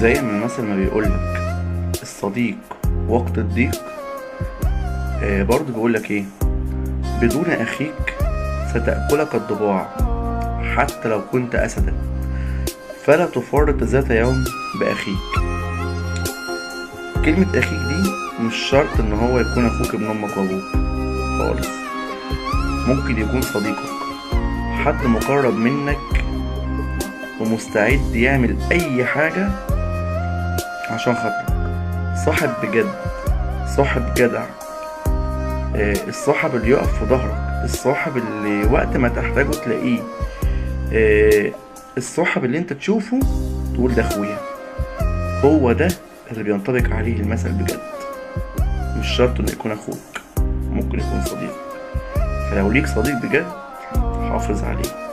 زي ما المثل ما بيقولك الصديق وقت الضيق، برضه بيقولك ايه؟ بدون اخيك ستأكلك الضباع حتى لو كنت اسدا، فلا تفرط ذات يوم باخيك. كلمة اخيك دي مش شرط ان هو يكون اخوك ابن امك وابوك خالص، ممكن يكون صديقك، حد مقرب منك ومستعد يعمل اي حاجة عشان خاطرك. صاحب بجد، صاحب جدع، الصاحب اللي يقف في ظهرك، الصاحب اللي وقت ما تحتاجه تلاقيه، الصاحب اللي انت تشوفه تقول ده اخويا. هو ده اللي بينطبق عليه المثل بجد. مش شرط انه يكون اخوك، ممكن يكون صديق. فلو ليك صديق بجد حافظ عليه.